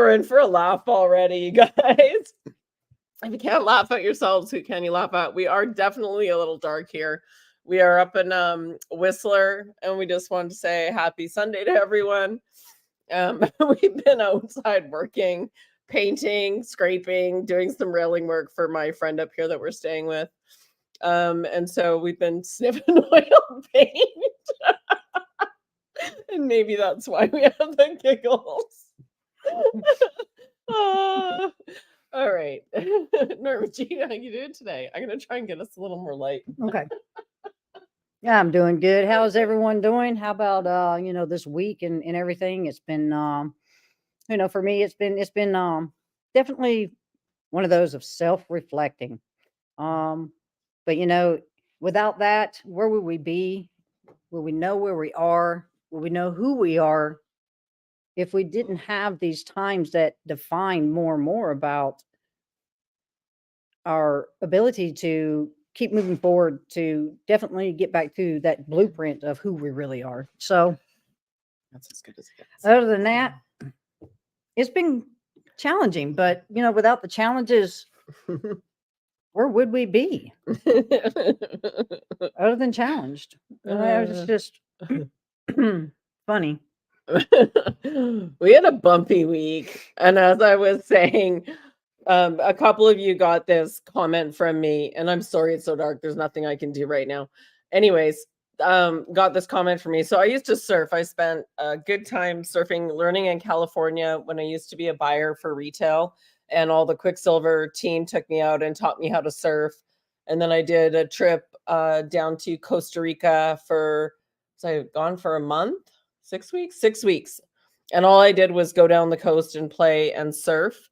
we're in for a laugh already, you guys. If you can't laugh at yourselves, who can you laugh at? We are definitely a little dark here. We are up in Whistler, and we just wanted to say happy Sunday to everyone. We've been outside working, painting, scraping, doing some railing work for my friend up here that we're staying with. And so we've been sniffing oil paint, and maybe that's why we have the giggles. Ah, all right. Norma Jean, how you doing today? I'm gonna try and get us a little more light. Okay. Yeah, I'm doing good. How's everyone doing? How about this week and everything? It's been for me it's been definitely one of those of self-reflecting. Um but without that, where would we be? Will we know where we are? Will we know who we are if we didn't have these times that define more and more about our ability to keep moving forward, to definitely get back to that blueprint of who we really are. So That's as good as it gets. other than that, it's been challenging, but without the challenges, where would we be other than challenged? It's just funny. We had a bumpy week, and as I was saying, a couple of you got this comment from me, and I'm sorry it's so dark. There's nothing I can do right now. Anyways, got this comment from me. So I used to surf. I spent a good time surfing, learning in California when I used to be a buyer for retail, and all the Quicksilver team took me out and taught me how to surf. And then I did a trip down to Costa Rica for, so I gone for a month, 6 weeks, 6 weeks. And all I did was go down the coast and play and surf.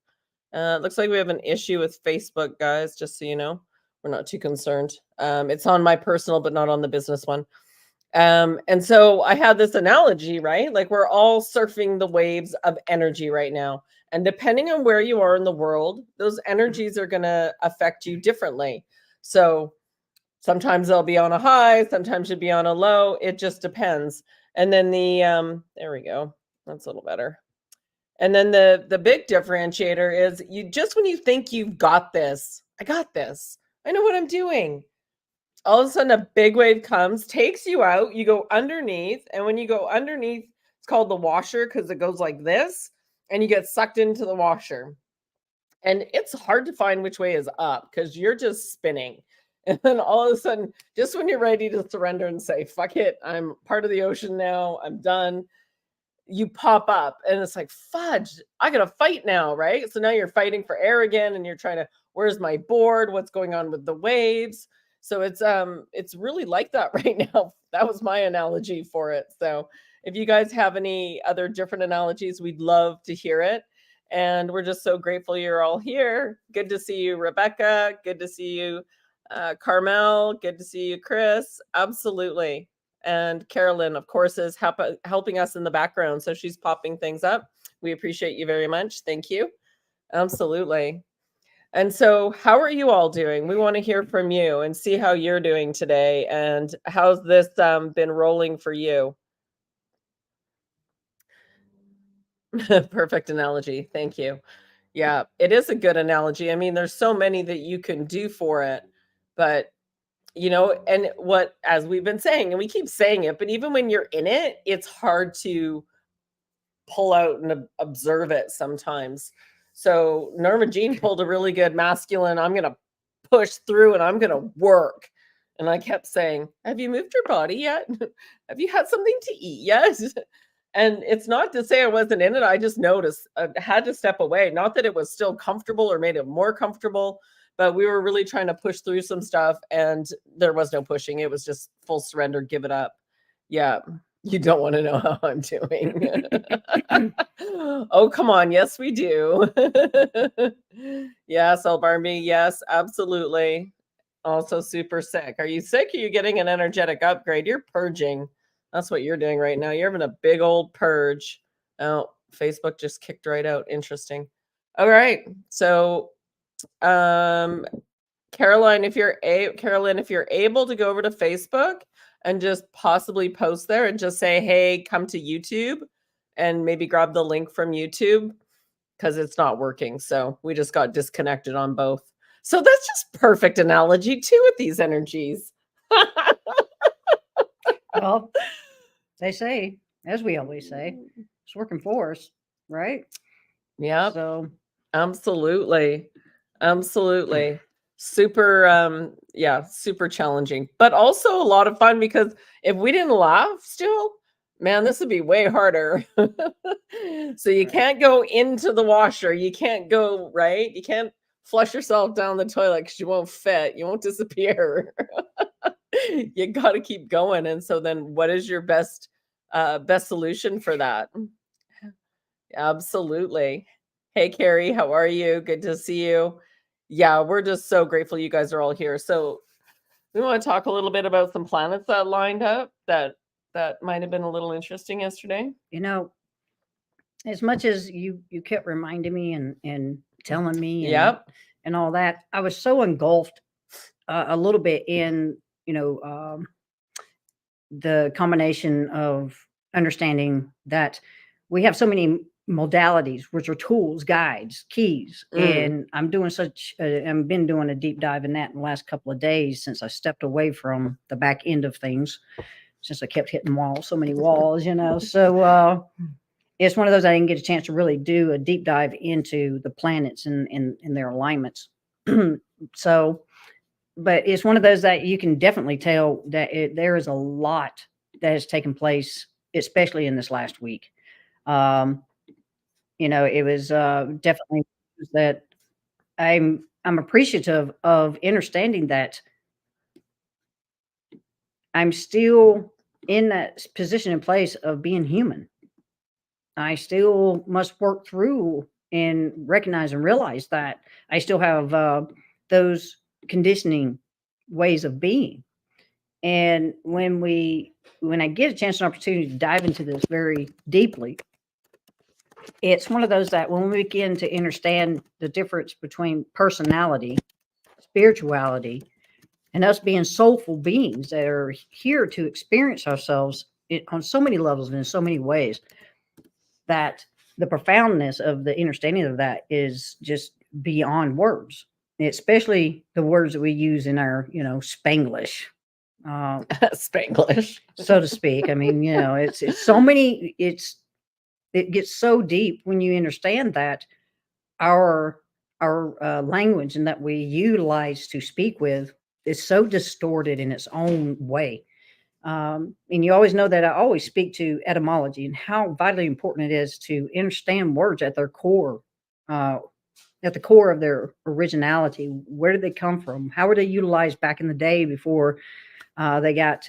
Looks like we have an issue with Facebook, guys, just so you know. We're not too concerned. It's on my personal, but not on the business one. And so I had this analogy, right? Like we're all surfing the waves of energy right now. And depending on where you are in the world, those energies are going to affect you differently. So sometimes they'll be on a high, sometimes you'll be on a low. It just depends. And then there we go. That's a little better. And then the big differentiator is you just when you think you've got this, I got this. I know what I'm doing. All of a sudden a big wave comes, takes you out, you go underneath, and when you go underneath, it's called the washer because it goes like this, and you get sucked into the washer. And it's hard to find which way is up because you're just spinning. And then all of a sudden, just when you're ready to surrender and say, fuck it, I'm part of the ocean now, I'm done, you pop up and it's like, fudge, I gotta fight now, right? So now you're fighting for air again and you're trying to, where's my board? What's going on with the waves? So it's really like that right now. That was my analogy for it. So if you guys have any other different analogies, we'd love to hear it. And we're just so grateful you're all here. Good to see you, Rebecca. Good to see you, Carmel. Good to see you, Chris. Absolutely. And Carolyn, of course, is helping us in the background. So she's popping things up. We appreciate you very much. Thank you. Absolutely. And so, how are you all doing? We want to hear from you and see how you're doing today. And how's this been rolling for you? Perfect analogy. Thank you. Yeah, it is a good analogy. I mean, there's so many that you can do for it, but and what, as we've been saying, and we keep saying it, but even when you're in it, it's hard to pull out and observe it sometimes. So Norma Jean pulled a really good masculine, I'm going to push through and I'm going to work. And I kept saying, have you moved your body yet? Have you had something to eat yet? And it's not to say I wasn't in it. I just noticed I had to step away. Not that it was still comfortable or made it more comfortable, but we were really trying to push through some stuff and there was no pushing. It was just full surrender, give it up. Yeah. You don't want to know how I'm doing. Oh, come on. Yes, we do. Yes, Barmy. Yes, absolutely. Also super sick. Are you sick? Are you getting an energetic upgrade? You're purging. That's what you're doing right now. You're having a big old purge. Oh, Facebook just kicked right out. Interesting. All right. So Carolyn, if you're able to go over to Facebook and just possibly post there and just say, hey, come to YouTube and maybe grab the link from YouTube. because it's not working. So we just got disconnected on both. So that's just perfect analogy too with these energies. Well, they say, as we always say, it's working for us, right? Yep, So absolutely. Absolutely. Super yeah, super challenging, but also a lot of fun because if we didn't laugh still, man, this would be way harder. So you right. can't go into the washer, you can't go, right? You can't flush yourself down the toilet because you won't fit, you won't disappear. You got to keep going. And so then what is your best solution for that? Absolutely. Hey, Carrie, how are you? Good to see you. Yeah, we're just so grateful you guys are all here. So we want to talk a little bit about some planets that lined up that might have been a little interesting yesterday. You know, as much as you kept reminding me and telling me Yep. and all that, I was so engulfed a little bit in, you know, the combination of understanding that we have so many modalities, which are tools, guides, keys, Mm. and I've been doing a deep dive in that in the last couple of days since I stepped away from the back end of things, since I kept hitting walls, so many walls, So it's one of those I didn't get a chance to really do a deep dive into the planets and their alignments. So, but it's one of those that you can definitely tell that there is a lot that has taken place, especially in this last week. Um, it was definitely that I'm appreciative of understanding that I'm still in that position and place of being human. I still must work through and recognize and realize that I still have those conditioning ways of being. And when I get a chance and opportunity to dive into this very deeply, it's one of those that when we begin to understand the difference between personality, spirituality, and us being soulful beings that are here to experience ourselves on so many levels and in so many ways, that the profoundness of the understanding of that is just beyond words, especially the words that we use in our, Spanglish, uh, Spanglish. so to speak. I mean, it's so many, it gets so deep when you understand that our language and that we utilize to speak with is so distorted in its own way. And you always know that I always speak to etymology and how vitally important it is to understand words uh, at the core of their originality. Where did they come from? How were they utilized back in the day before they got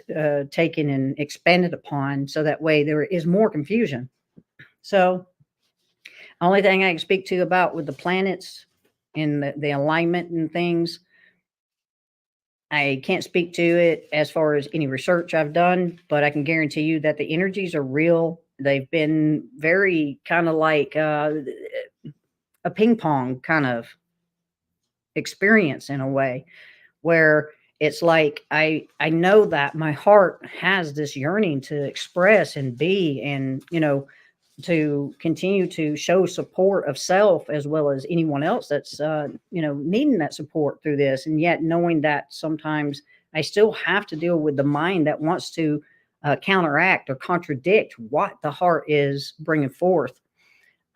taken and expanded upon? So that way there is more confusion. So, only thing I can speak to about with the planets and the alignment and things, I can't speak to it as far as any research I've done, but I can guarantee you that the energies are real. They've been very kind of like a ping pong kind of experience in a way where it's like I know that my heart has this yearning to express and be and to continue to show support of self as well as anyone else that's needing that support through this, and yet knowing that sometimes I still have to deal with the mind that wants to counteract or contradict what the heart is bringing forth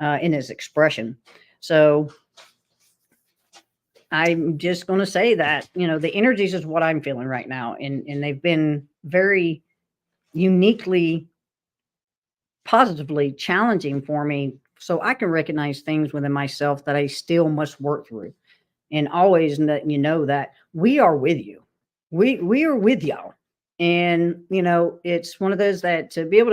in its expression. So I'm just going to say that the energies is what I'm feeling right now, and they've been very uniquely positively challenging for me so I can recognize things within myself that I still must work through. And always letting you know that we are with you. We are with y'all. And it's one of those that to be able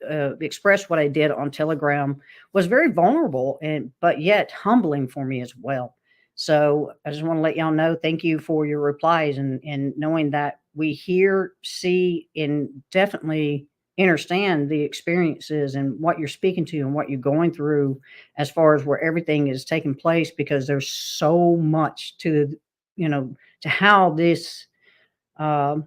to express what I did on Telegram was very vulnerable and but yet humbling for me as well. So I just want to let y'all know thank you for your replies and knowing that we hear, see, and definitely understand the experiences and what you're speaking to and what you're going through as far as where everything is taking place, because there's so much to to how this um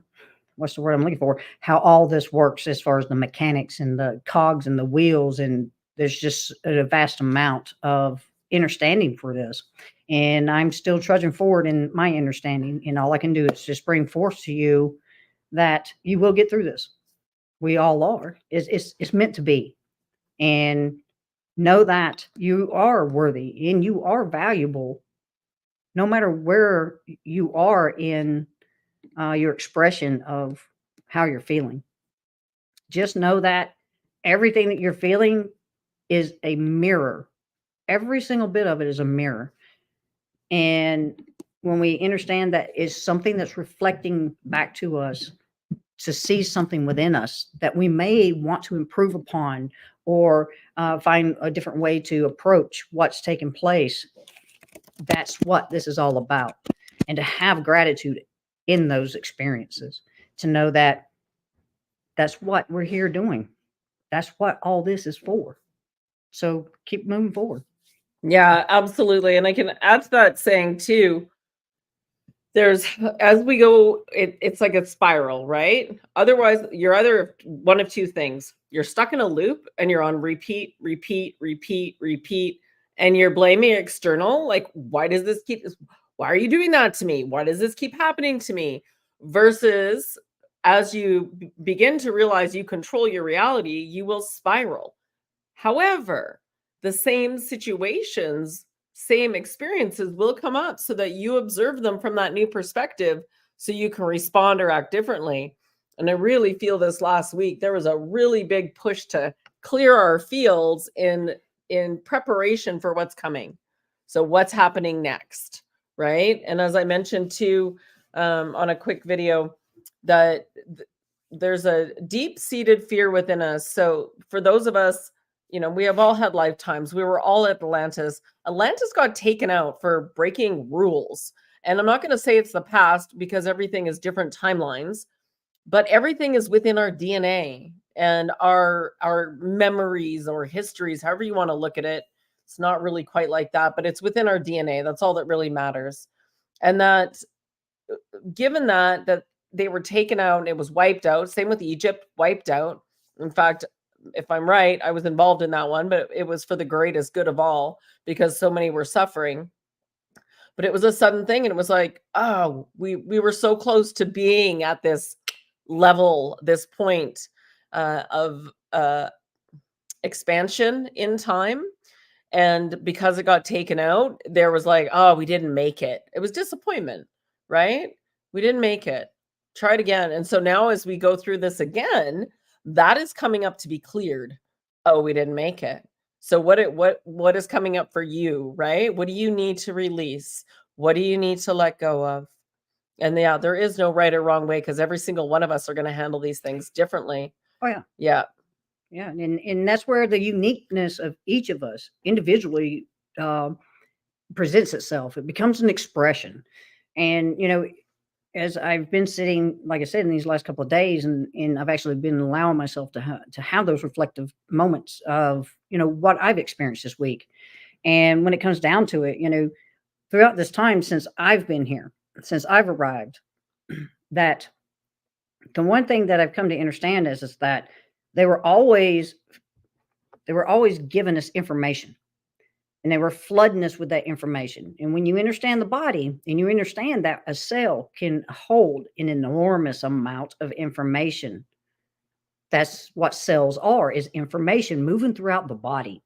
what's the word I'm looking for, how all this works as far as the mechanics and the cogs and the wheels, and there's just a vast amount of understanding for this. And I'm still trudging forward in my understanding. And all I can do is just bring forth to you that you will get through this. We all are. It's meant to be. And know that you are worthy and you are valuable, no matter where you are in your expression of how you're feeling. Just know that everything that you're feeling is a mirror. Every single bit of it is a mirror. And when we understand that is something that's reflecting back to us, to see something within us that we may want to improve upon, or find a different way to approach what's taking place, that's what this is all about. And to have gratitude in those experiences, to know that that's what we're here doing. That's what all this is for. So keep moving forward. Yeah, absolutely. And I can add to that saying too, there's as we go, it's like a spiral, right? Otherwise, you're either one of two things. You're stuck in a loop and you're on repeat, repeat, repeat, repeat, and you're blaming external. Like, why are you doing that to me? Why does this keep happening to me? Versus as you begin to realize you control your reality, you will spiral. However, the same situations, same experiences will come up so that you observe them from that new perspective so you can respond or act differently. And I really feel this last week, there was a really big push to clear our fields in preparation for what's coming. So what's happening next, right? And as I mentioned too, on a quick video, that there's a deep-seated fear within us. So for those of us, we have all had lifetimes. We were all at Atlantis. Atlantis got taken out for breaking rules. And I'm not going to say it's the past because everything is different timelines, but everything is within our DNA and our memories or histories, however you want to look at it. It's not really quite like that, but it's within our DNA. That's all that really matters. And that given that they were taken out and it was wiped out, same with Egypt, wiped out. In fact, if I'm right, I was involved in that one, but it was for the greatest good of all because so many were suffering. But it was a sudden thing, and it was like, oh, we were so close to being at this level, this point of expansion in time. And because it got taken out, there was like, oh, we didn't make it. It was disappointment, right? We didn't make it. Try it again. And so now as we go through this again, that is coming up to be cleared. Oh, we didn't make it. So what is coming up for you, right? What do you need to release? What do you need to let go of? And yeah, there is no right or wrong way because every single one of us are going to handle these things differently. Oh yeah. Yeah. Yeah. And that's where the uniqueness of each of us individually presents itself. It becomes an expression. And, as I've been sitting, like I said, in these last couple of days, and I've actually been allowing myself to have those reflective moments of, what I've experienced this week. And when it comes down to it, throughout this time since I've been here, since I've arrived, that the one thing that I've come to understand is that they were always giving us information, and they were flooding us with that information. And when you understand the body and you understand that a cell can hold an enormous amount of information, that's what cells are, is information moving throughout the body.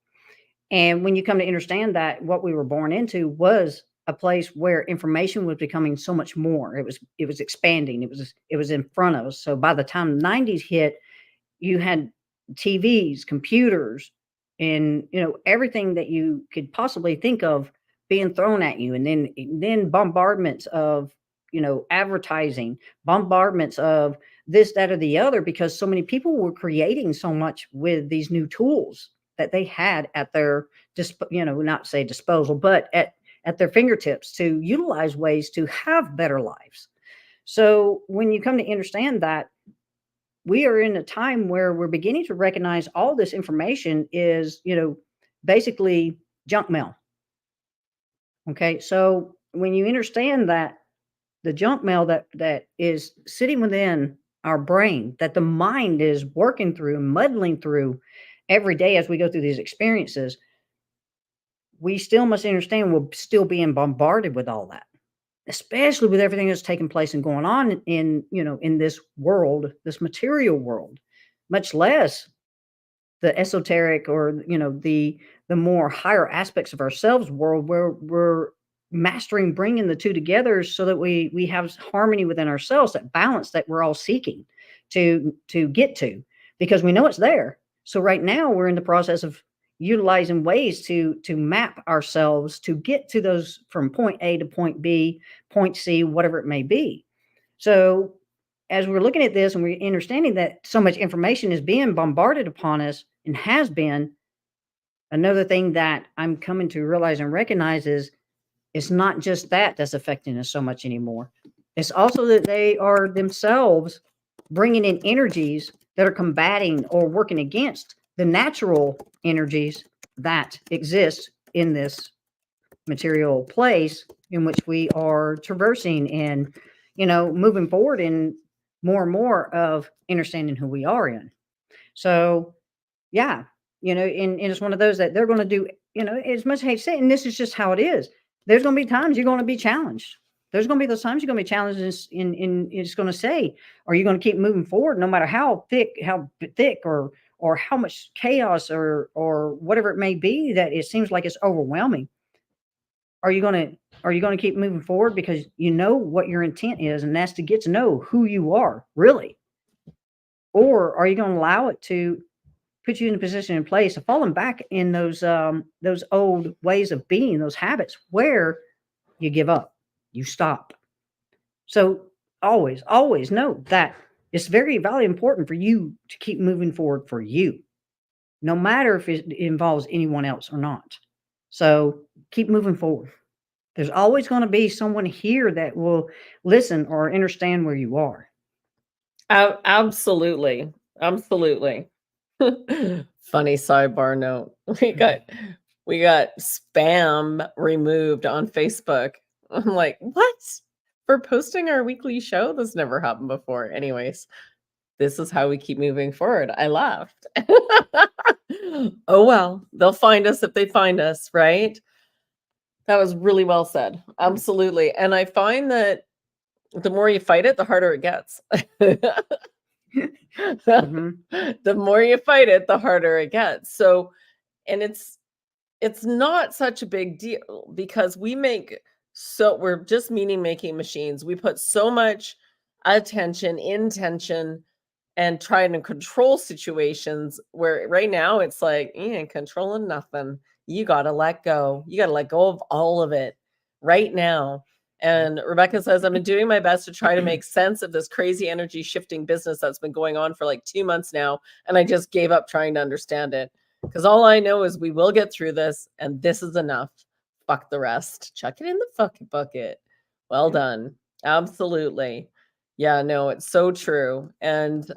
And when you come to understand that what we were born into was a place where information was becoming so much more, it was expanding, it was in front of us. So by the time the 90s hit, you had TVs, computers, and everything that you could possibly think of being thrown at you, and then bombardments of advertising, bombardments of this, that, or the other, because so many people were creating so much with these new tools that they had at their not say disposal, but at their fingertips to utilize ways to have better lives. So when you come to understand that we are in a time where we're beginning to recognize all this information is, basically junk mail. Okay. So when you understand that the junk mail that is sitting within our brain, that the mind is working through, muddling through every day as we go through these experiences, we still must understand we're still being bombarded with all that, especially with everything that's taking place and going on in, in this world, this material world, much less the esoteric or, the more higher aspects of ourselves world where we're mastering bringing the two together so that we have harmony within ourselves, that balance that we're all seeking to get to, because we know it's there. So right now we're in the process of utilizing ways to map ourselves to get to those from point A to point B, point C, whatever it may be. So as we're looking at this and we're understanding that so much information is being bombarded upon us and has been, another thing that I'm coming to realize and recognize is it's not just that that's affecting us so much anymore. It's also that they are themselves bringing in energies that are combating or working against the natural energies that exist in this material place in which we are traversing and, moving forward in more and more of understanding who we are in. So, yeah, and it's one of those that they're going to do, as much hate say, and this is just how it is. There's going to be times you're going to be challenged. There's going to be those times you're going to be challenged in it's going to say, are you going to keep moving forward no matter how thick or how much chaos or whatever it may be that it seems like it's overwhelming? Are you going to keep moving forward because you know what your intent is, and that's to get to know who you are really? Or are you going to allow it to put you in a position in place of falling back in those old ways of being, those habits where you give up, you stop? So always know that it's very, very important for you to keep moving forward for you, no matter if it involves anyone else or not. So keep moving forward. There's always going to be someone here that will listen or understand where you are. Absolutely. Absolutely. Funny sidebar note. We got spam removed on Facebook. I'm like, "What? For posting our weekly show? This never happened before." Anyways, this is how we keep moving forward. I laughed. Oh, well, they'll find us if they find us, right? That was really well said. Absolutely. And I find that the more you fight it, the harder it gets. Mhm. The more you fight it, the harder it gets. So, and it's not such a big deal because we're just meaning making machines. We put so much attention, intention, and trying to control situations where right now it's like, you ain't controlling nothing. You got to let go. You got to let go of all of it right now. And Rebecca says, I've been doing my best to try to make sense of this crazy energy shifting business that's been going on for like 2 months now. And I just gave up trying to understand it because all I know is we will get through this and this is enough. Fuck the rest. Chuck it in the fucking bucket. Well done. Absolutely. Yeah, no, it's so true. And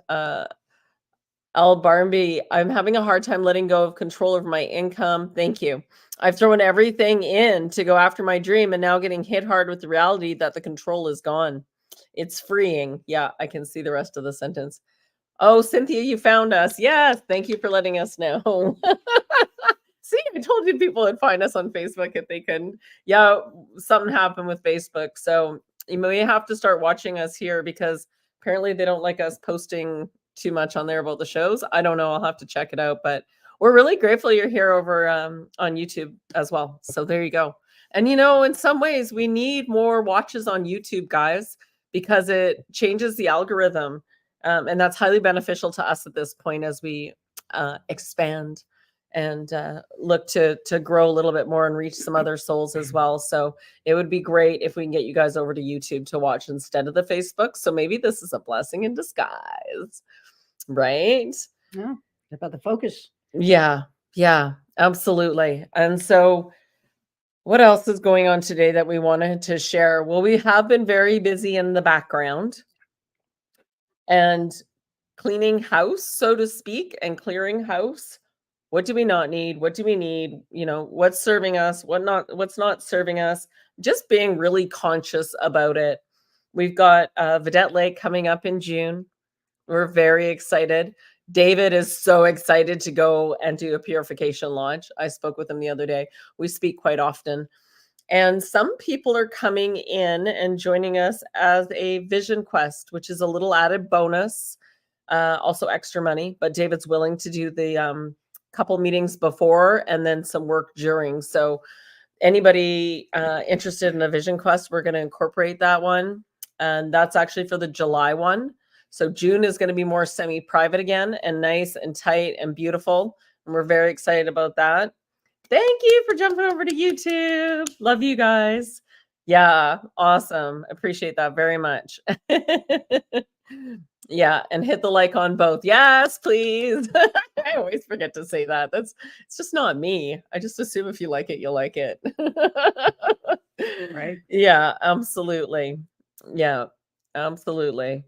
Al Barnby, I'm having a hard time letting go of control over my income. Thank you. I've thrown everything in to go after my dream and now getting hit hard with the reality that the control is gone. It's freeing. Yeah, I can see the rest of the sentence. Oh, Cynthia, you found us. Yes, thank you for letting us know. See, I told you people would find us on Facebook if they couldn't. Yeah, something happened with Facebook. So you may have to start watching us here because apparently they don't like us posting too much on there about the shows. I don't know. I'll have to check it out. But we're really grateful you're here over on YouTube as well. So there you go. And in some ways, we need more watches on YouTube, guys, because it changes the algorithm. And that's highly beneficial to us at this point as we expand and look to grow a little bit more and reach some other souls as well. So it would be great if we can get you guys over to YouTube to watch instead of the Facebook. So maybe this is a blessing in disguise, right? Yeah, about the focus. Yeah, absolutely. And so what else is going on today that we wanted to share? Well, we have been very busy in the background and cleaning house, so to speak, and clearing house. What do we not need? What do we need? What's serving us? What's not serving us? Just being really conscious about it. We've got Vedette Lake coming up in June. We're very excited. David is so excited to go and do a purification launch. I spoke with him the other day. We speak quite often. And some people are coming in and joining us as a vision quest, which is a little added bonus, also extra money. But David's willing to do the couple meetings before and then some work during. So anybody interested in a vision quest, we're going to incorporate that one. And that's actually for the July one. So June is going to be more semi-private again and nice and tight and beautiful. And we're very excited about that. Thank you for jumping over to YouTube. Love you guys. Yeah, awesome. Appreciate that very much. Yeah, and hit the like on both. Yes, please. I always forget to say that. It's just not me. I just assume if you like it, you'll like it. Right. Yeah, absolutely. Yeah, absolutely.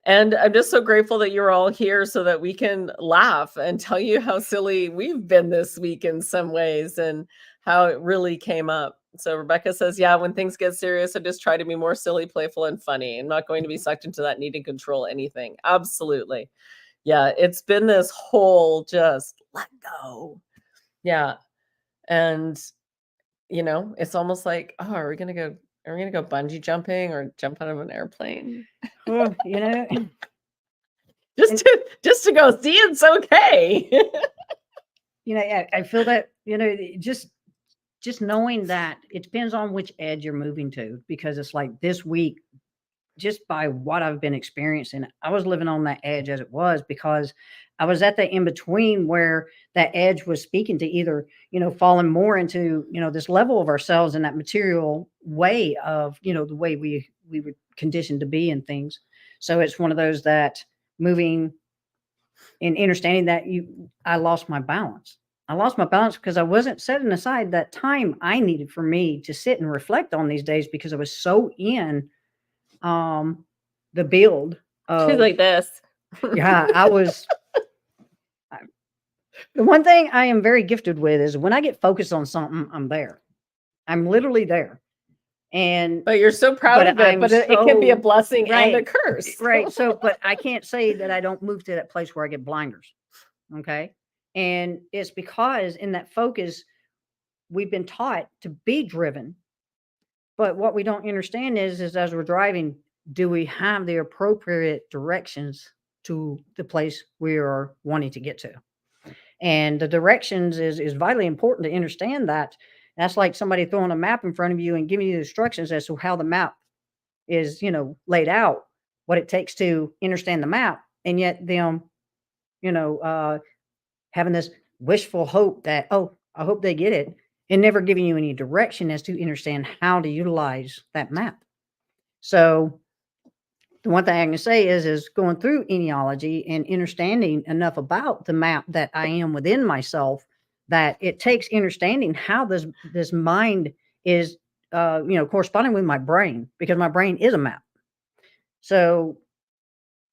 And I'm just so grateful that you're all here so that we can laugh and tell you how silly we've been this week in some ways and how it really came up. So Rebecca says, yeah, when things get serious, I just try to be more silly, playful, and funny. I'm not going to be sucked into that need to control anything. Absolutely. Yeah, it's been this whole just let go. Yeah. And it's almost like, oh, are we gonna go bungee jumping or jump out of an airplane? Well, Just to go see it's okay. I feel that, just knowing that it depends on which edge you're moving to, because it's like this week, just by what I've been experiencing, I was living on that edge as it was, because I was at the in between where that edge was speaking to either, falling more into, this level of ourselves in that material way of, the way we were conditioned to be and things. So it's one of those that moving and understanding that I lost my balance. I lost my balance because I wasn't setting aside that time I needed for me to sit and reflect on these days, because I was so in the build She's of, like this. yeah, the one thing I am very gifted with is when I get focused on something, I'm there. I'm literally there. But you're so proud of it, but it can be a blessing and a curse. Right. So, but I can't say that I don't move to that place where I get blinders. Okay. And it's because in that focus, we've been taught to be driven. But what we don't understand is as we're driving, do we have the appropriate directions to the place we are wanting to get to? And the directions is vitally important to understand that. That's like somebody throwing a map in front of you and giving you the instructions as to how the map is, laid out, what it takes to understand the map. And yet them, having this wishful hope that, oh, I hope they get it, and never giving you any direction as to understand how to utilize that map. So the one thing I can say is going through enealogy and understanding enough about the map that I am within myself, that it takes understanding how this mind is, corresponding with my brain, because my brain is a map. So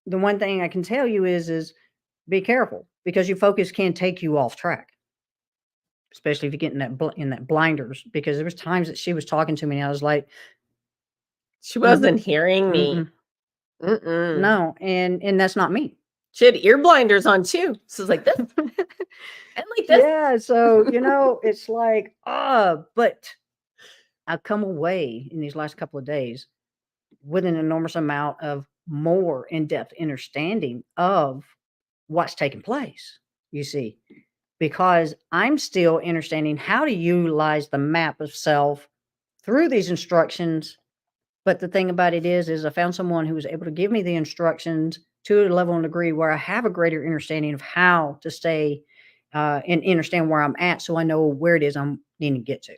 the one thing I can tell you is be careful, because your focus can take you off track, especially if you get in that blinders. Because there was times that she was talking to me and I was like, she wasn't hearing me. No, and that's not me. She had ear blinders on too. So it's like this and like this. Yeah, so it's like, but I've come away in these last couple of days with an enormous amount of more in-depth understanding of what's taking place, you see, because I'm still understanding how to utilize the map of self through these instructions. But the thing about it is I found someone who was able to give me the instructions to a level and degree where I have a greater understanding of how to stay and understand where I'm at, so I know where it is I'm needing to get to.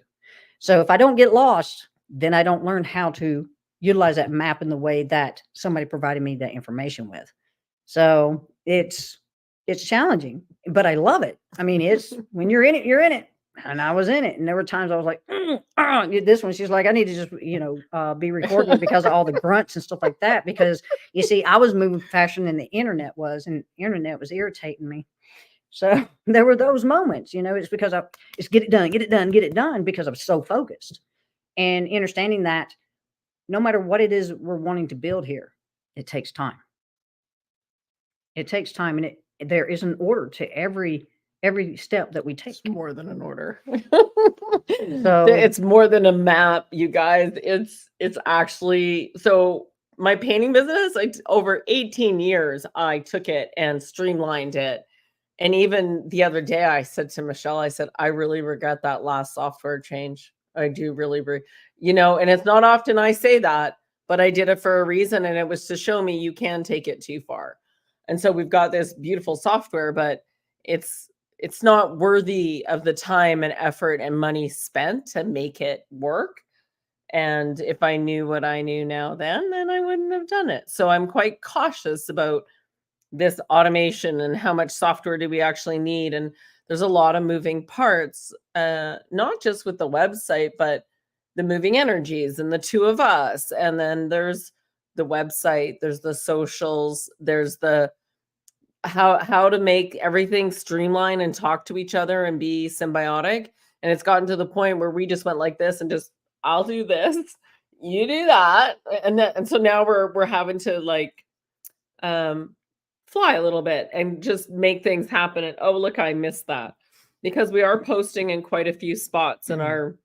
So if I don't get lost, then I don't learn how to utilize that map in the way that somebody provided me that information with. So it's challenging, but I love it. I mean, it's when you're in it, you're in it. And I was in it. And there were times I was like, this one, she's like, I need to just, be recording because of all the grunts and stuff like that. Because you see, I was moving faster than the internet was, and the internet was irritating me. So there were those moments, it's because it's get it done, get it done, get it done, because I'm so focused and understanding that no matter what it is we're wanting to build here, it takes time. It takes time, and there is an order to every step that we take. It's more than an order. So It's more than a map, you guys. It's actually so my painting business, over 18 years, I took it and streamlined it. And even the other day, I said to Michelle, I said, I really regret that last software change. I do really, and it's not often I say that, but I did it for a reason. And it was to show me you can take it too far. And so we've got this beautiful software, but it's it's not worthy of the time and effort and money spent to make it work. And if I knew what I knew now then I wouldn't have done it. So I'm quite cautious about this automation and how much software do we actually need. And there's a lot of moving parts, not just with the website, but the moving energies and the two of us. And then there's the website, there's the socials, there's the how to make everything streamline and talk to each other and be symbiotic. And it's gotten to the point where we just went like this and just, I'll do this, you do that. And so now we're having to fly a little bit and just make things happen. And oh, look, I missed that, because we are posting in quite a few spots in our,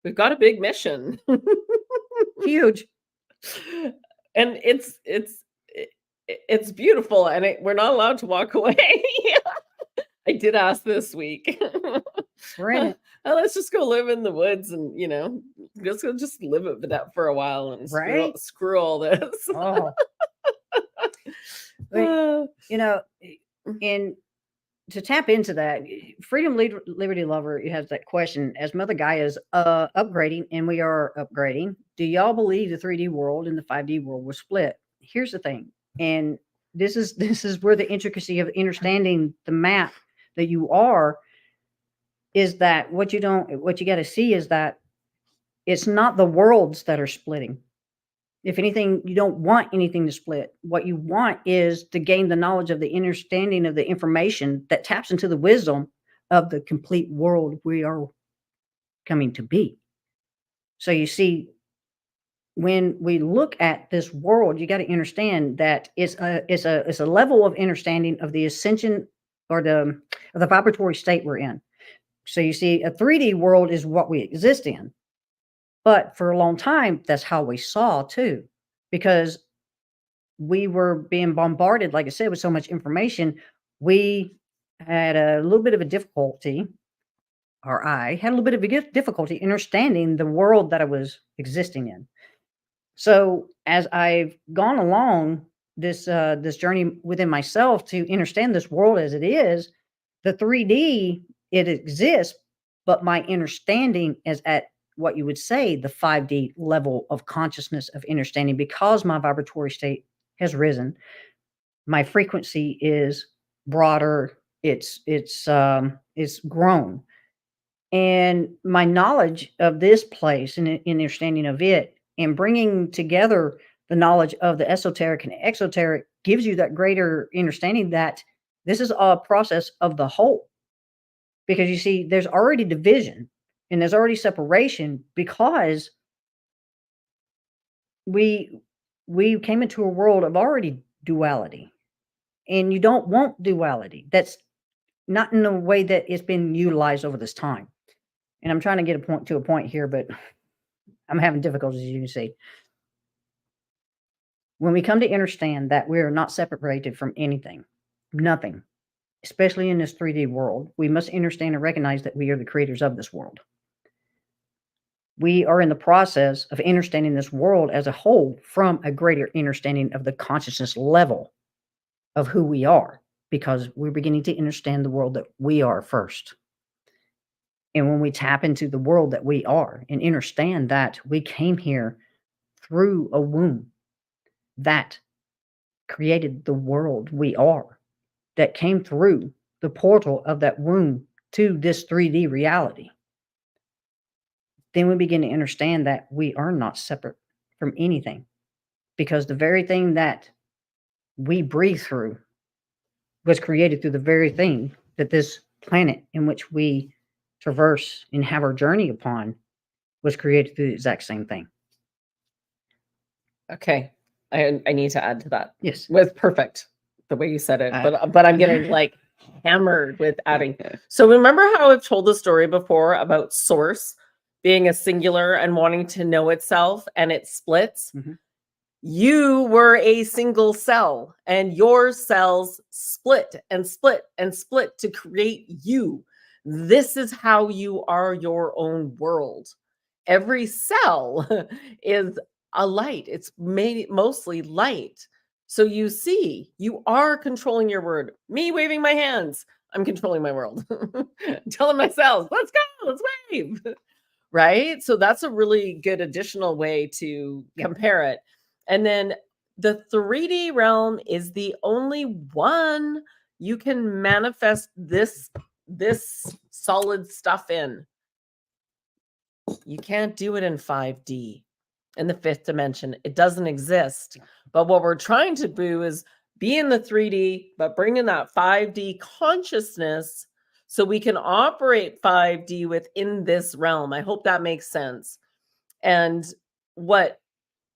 we've got a big mission. huge. And it's beautiful, and we're not allowed to walk away. I did ask this week. We're in it. Let's just go live in the woods and just live it up for a while and Right? screw all this. Oh. And to tap into that, Freedom Liberty Lover has that question: as Mother Gaia is upgrading, and we are upgrading, do y'all believe the 3D world and the 5D world will split? Here's the thing, and this is where the intricacy of understanding the map that you are is that what you got to see is that it's not the worlds that are splitting. If anything, you don't want anything to split. What you want is to gain the knowledge of the understanding of the information that taps into the wisdom of the complete world we are coming to be. So you see, when we look at this world, you got to understand that it's a level of understanding of the ascension or the vibratory state we're in. So you see, a 3D world is what we exist in. But for a long time, that's how we saw too, because we were being bombarded, like I said, with so much information. We had a little bit of a difficulty, or I had a little bit of a difficulty understanding the world that I was existing in. So as I've gone along this journey within myself to understand this world as it is, the 3D, it exists, but my understanding is at what you would say the 5D level of consciousness of understanding, because my vibratory state has risen. My frequency is broader. It's grown, and my knowledge of this place and understanding of it, and bringing together the knowledge of the esoteric and exoteric, gives you that greater understanding that this is a process of the whole. Because you see, there's already division and there's already separation, because we came into a world of already duality, and you don't want duality. That's not in the way that it's been utilized over this time. And I'm trying to get a point here, but I'm having difficulties, as you can see. When we come to understand that we're not separated from anything, nothing, especially in this 3D world, we must understand and recognize that we are the creators of this world. We are in the process of understanding this world as a whole from a greater understanding of the consciousness level of who we are, because we're beginning to understand the world that we are first. And when we tap into the world that we are and understand that we came here through a womb that created the world we are, that came through the portal of that womb to this 3D reality, then we begin to understand that we are not separate from anything, because the very thing that we breathe through was created through the very thing that this planet in which we traverse and have our journey upon was created through the exact same thing. Okay. I need to add to that. Yes. With perfect. the way you said it, I but I'm getting like hammered with adding. So remember how I've told the story before about source being a singular and wanting to know itself and it splits? Mhm. You were a single cell and your cells split and split and split to create you. This is how you are your own world. Every cell is a light. It's made mostly light. So you see, you are controlling your word. Me waving my hands, I'm controlling my world. Telling my cells, let's go, let's wave. Right? So that's a really good additional way to Yep. compare it. And then the 3D realm is the only one you can manifest this solid stuff in. You can't do it in 5D, in the fifth dimension. It doesn't exist. But what we're trying to do is be in the 3D, but bring in that 5D consciousness so we can operate 5D within this realm. I hope that makes sense. And what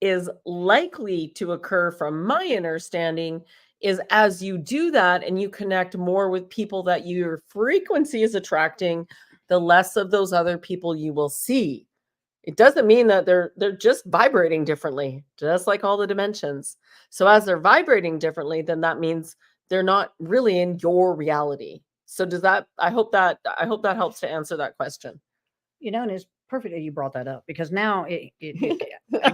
is likely to occur from my understanding is as you do that and you connect more with people that your frequency is attracting, the less of those other people you will see. It doesn't mean that they're just vibrating differently, just like all the dimensions. So as they're vibrating differently, then that means they're not really in your reality. So does that I hope that helps to answer that question. And it's perfect that you brought that up because now I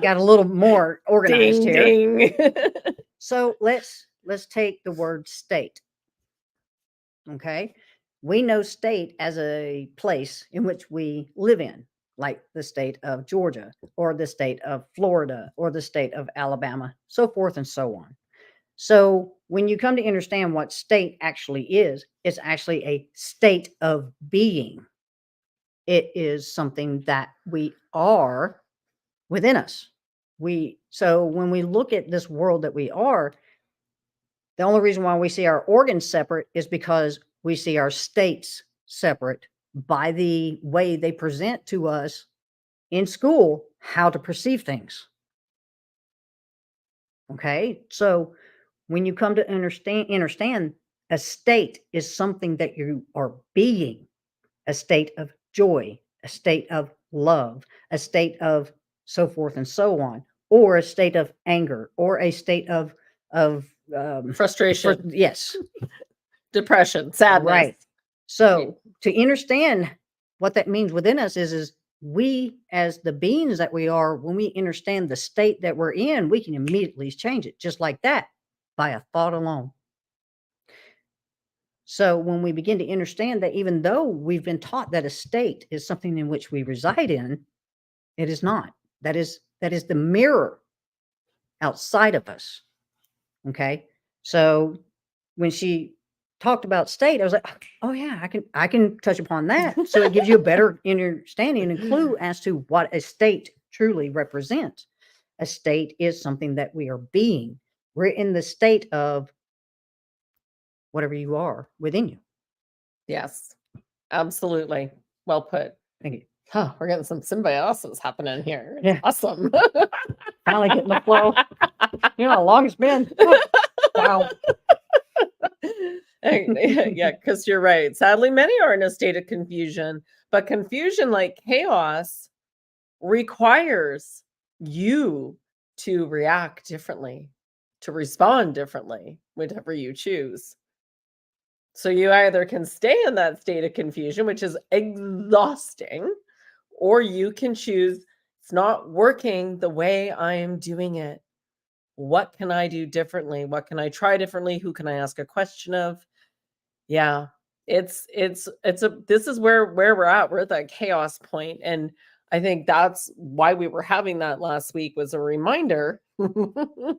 got a little more organized Ding here. ding. So let's take the word state. Okay. We know state as a place in which we live in, like the state of Georgia or the state of Florida or the state of Alabama, so forth and so on. So when you come to understand what state actually is, it's actually a state of being. It is something that we are within us. So when we look at this world that we are, the only reason why we see our organs separate is because we see our states separate by the way they present to us in school how to perceive things. Okay? So when you come to understand a state is something that you are being, a state of joy, a state of love, a state of so forth and so on, or a state of anger, or a state of Frustration, yes, depression, sadness. right. So to understand what that means within us is we as the beings that we are, when we understand the state that we're in, we can immediately change it just like that by a thought alone. So when we begin to understand that even though we've been taught that a state is something in which we reside in, it is not. That is the mirror outside of us. Okay. So when she talked about state, I was like, oh yeah, I can touch upon that. So it gives you a better understanding and clue as to what a state truly represents. A state is something that we are being. We're in the state of whatever you are within you. Yes, absolutely. Well put. Thank you. Huh, we're getting some symbiosis happening here. It's Yeah. awesome. Finally getting the flow. You know how long it's been? Wow. Yeah, because you're right. Sadly, many are in a state of confusion, but confusion, like chaos, requires you to react differently, to respond differently, whatever you choose. So you either can stay in that state of confusion, which is exhausting, or you can choose it's not working the way I am doing it. What can I do differently? What can I try differently? Who can I ask a question of? Yeah. It's a this is where we're at. We're at that chaos point, and I think that's why we were having that last week was a reminder. That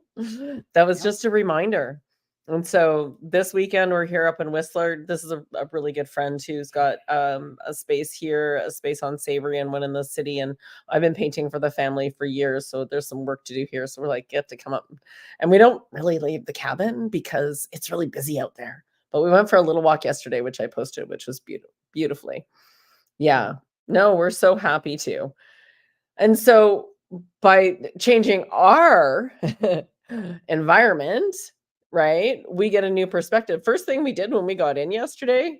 was Yep. just a reminder. And so this weekend we're here up in Whistler. This is a really good friend who's got a space here, a space on Savory and one in the city. And I've been painting for the family for years. So there's some work to do here. So we're like, get to come up. And we don't really leave the cabin because it's really busy out there. But we went for a little walk yesterday, which I posted, which was beautifully. Yeah. No, we're so happy to. And so by changing our environment, right? We get a new perspective. First thing we did when we got in yesterday,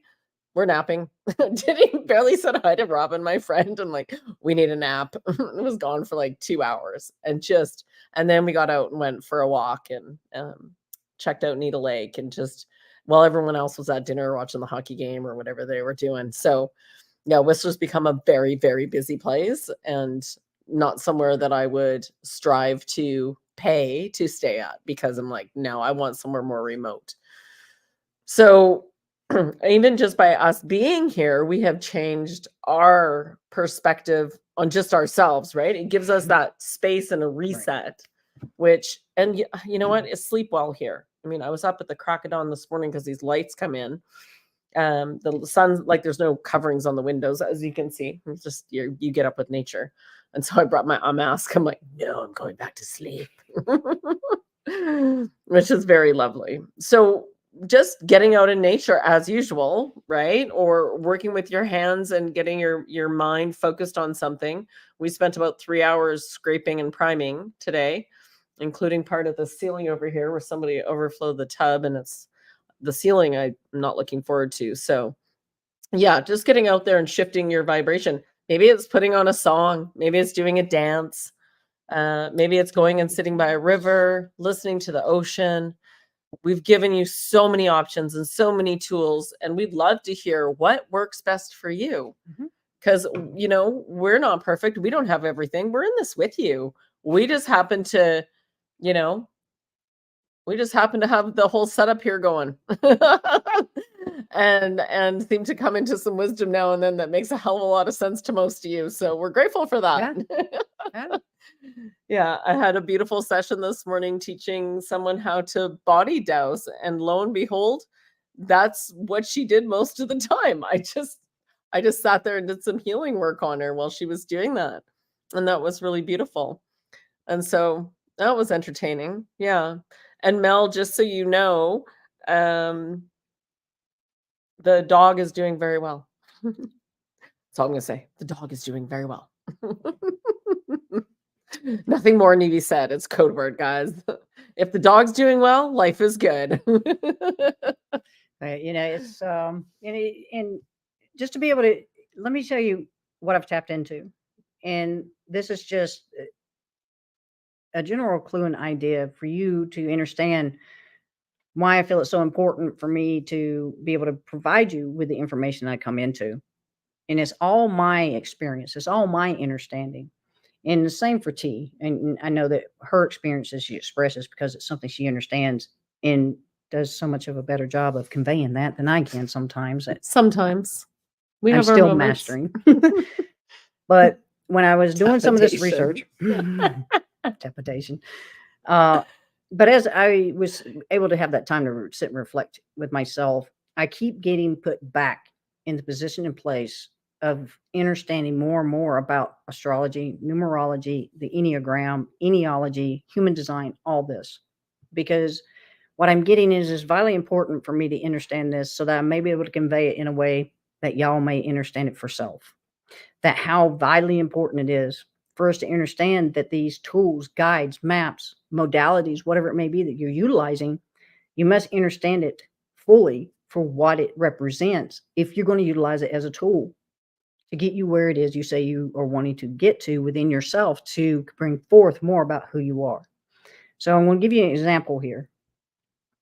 we're napping. Didn't barely said hi to Robin, my friend, and like, we need a nap. It was gone for like 2 hours and then we got out and went for a walk and checked out Needle Lake and just while everyone else was at dinner watching the hockey game or whatever they were doing. So yeah, Whistler's become a very, very busy place and not somewhere that I would strive to pay to stay at because I'm like, no, I want somewhere more remote. So even just by us being here, we have changed our perspective on just ourselves, right? It gives us that space and a reset, which, and you know what? It's sleep well here. I mean, I was up at the crack of dawn this morning because these lights come in. The sun's like there's no coverings on the windows, as you can see. It's just you get up with nature. And so I brought my mask. I'm like, no, I'm going back to sleep. Which is very lovely. So just getting out in nature as usual, right? Or working with your hands and getting your mind focused on something. We spent about 3 hours scraping and priming today, including part of the ceiling over here where somebody overflowed the tub and it's the ceiling I'm not looking forward to. So yeah, just getting out there and shifting your vibration. Maybe it's putting on a song, maybe it's doing a dance, maybe it's going and sitting by a river, listening to the ocean. We've given you so many options and so many tools, and we'd love to hear what works best for you. Because, you know, we're not perfect. We don't have everything. We're in this with you. We just happen to, you know, we just happen to have the whole setup here going. and seem to come into some wisdom now and then that makes a hell of a lot of sense to most of you. So we're grateful for that. Yeah. Yeah, I had a beautiful session this morning teaching someone how to body douse, and lo and behold, that's what she did most of the time. I just sat there and did some healing work on her while she was doing that. And that was really beautiful. And so that was entertaining. Yeah. And Mel, just so you know, um, the dog is doing very well. That's all I'm going to say. The dog is doing very well. Nothing more need be said. It's code word, guys. If the dog's doing well, life is good. You know, it's and just to be able to let me show you what I've tapped into, and this is just a general clue and idea for you to understand why I feel it's so important for me to be able to provide you with the information I come into. And it's all my experience, it's all my understanding. And the same for T. And I know that her experiences she expresses because it's something she understands and does so much of a better job of conveying that than I can sometimes. Sometimes we I'm have our still moments. mastering. But when I was doing some of this research, interpretation, but as I was able to have that time to sit and reflect with myself, I keep getting put back in the position and place of understanding more and more about astrology, numerology, the Enneagram, Eneology, human design, all this. Because what I'm getting is vitally important for me to understand this so that I may be able to convey it in a way that y'all may understand it for self. That how vitally important it is for us to understand that these tools, guides, maps, modalities, whatever it may be that you're utilizing, you must understand it fully for what it represents if you're going to utilize it as a tool to get you where it is you say you are wanting to get to within yourself to bring forth more about who you are. So I'm going to give you an example here.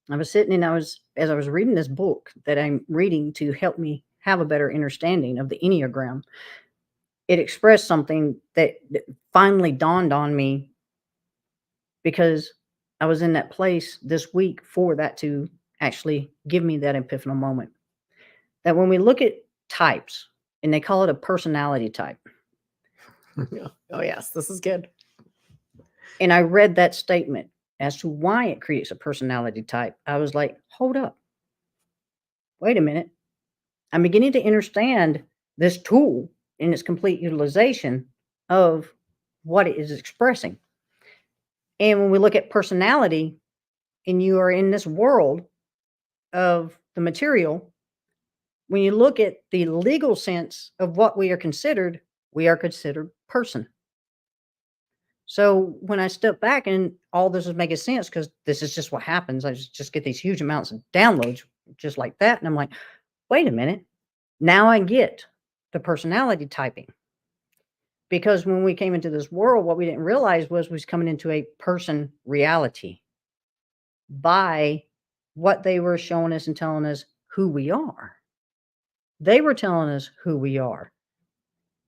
I was sitting and as I was reading this book that I'm reading to help me have a better understanding of the Enneagram, it expressed something that finally dawned on me because I was in that place this week for that to actually give me that epiphanal moment. That when we look at types, and they call it a personality type. Oh, yes, this is good. And I read that statement as to why it creates a personality type. I was like, hold up. Wait a minute. I'm beginning to understand this tool in its complete utilization of what it is expressing. And when we look at personality, and you are in this world of the material, when you look at the legal sense of what we are considered person. So when I step back and all this is making sense, because this is just what happens. I just get these huge amounts of downloads just like that. And I'm like, wait a minute. Now I get the personality typing. Because when we came into this world, what we didn't realize was we was coming into a person reality by what they were showing us and telling us who we are. They were telling us who we are.